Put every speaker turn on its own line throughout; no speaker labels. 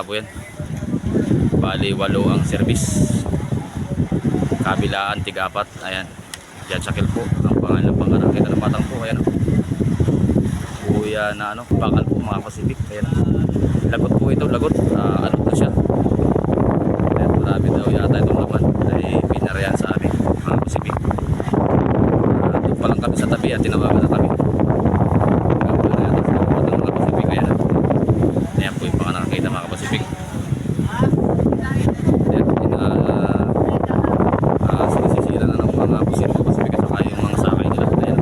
po yan. Bali 8 ang service, kabilaan tig-4. Ayan, yan sakil po ang pangalan ng panganak. Kita ng batang po, ayan kuya na ano, bakal po mga Pacific. Ayan, lagot po ito, lagot. Ano po siya, ayan, marami daw yata itong laman ay pinarayan sa amin mga Pacific. Doon pa lang kami sa tabi at tinawagan na kami. Ayan po yung panganakakita mga Pacific. Sinisisira na ng mga kusir mga Pacific at saka yung mga sakay nila. Ayan.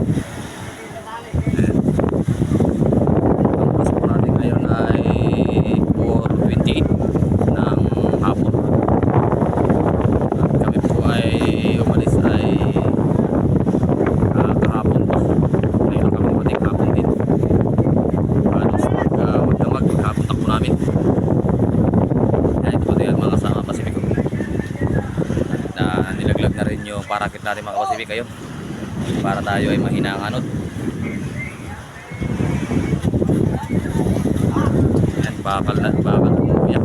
Ang pasok natin ngayon ay 4:28 ng hapon. At kami po ay umalis ay kahapon pa. Ngayon kami mating hapon din. Halos magdamag hapon takbo namin. Ayan, ito po tayo mga kasama Pacific. Nilaglag na rin yung parakit natin mga Pacific kayo para tayo ay mahina ang anod. Ayan, bakal na, bakal po yan.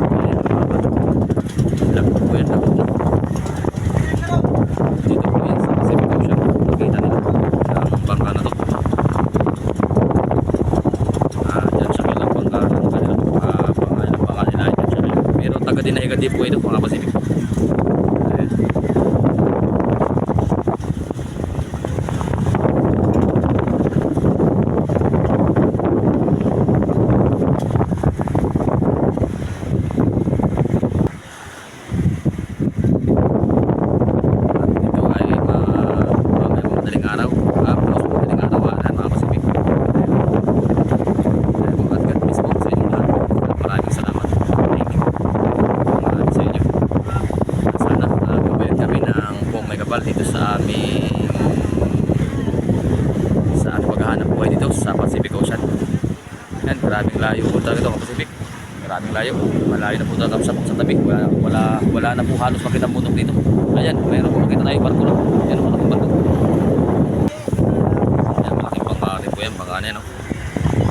Ayan, bakal. Lag po yan, lag po. Dito po yan sa Pacific Ocean. Makita nila ang bangka na to. Dyan siya kilang bangka ng kanilang bangka nila. Dyan siya kilang. Pero taga din na higadi po ito mga Pacific. Dito sa aming sa paghahanap buhay dito sa Pacific Ocean. Yan, maraming layo po talaga ito ang Pacific. Maraming layo. Malayo na po talaga sa tabi. Wala na po halos makita bundok dito. Ayan, mayroon po makita tayo barko lang. Yan, malaking barko. Yan, malaking bangka rin po yan. Bangka na yan, no?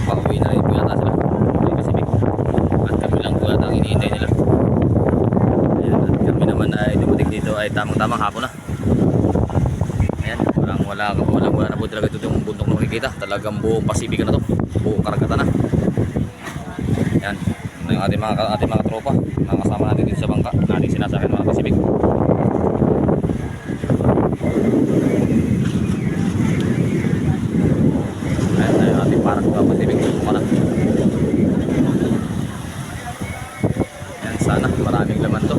Pauwi na rin po yata sila sa Pacific. At kami lang po yata ang iniintay nila. Ayan, at kami naman ay dumating dito ay tamang-tamang hapon na. Ayan, wala na po talaga ito yung bundok na makikita. Talagang buong Pacific na to, buong karagatan na. Ayan, yung ating mga tropa, mga kasama natin dito sa bangka, nating sinasakyan mga Pacific. Ayan, yung ating parang mga Pacific, buka na. Ayan, sana maraming laman to.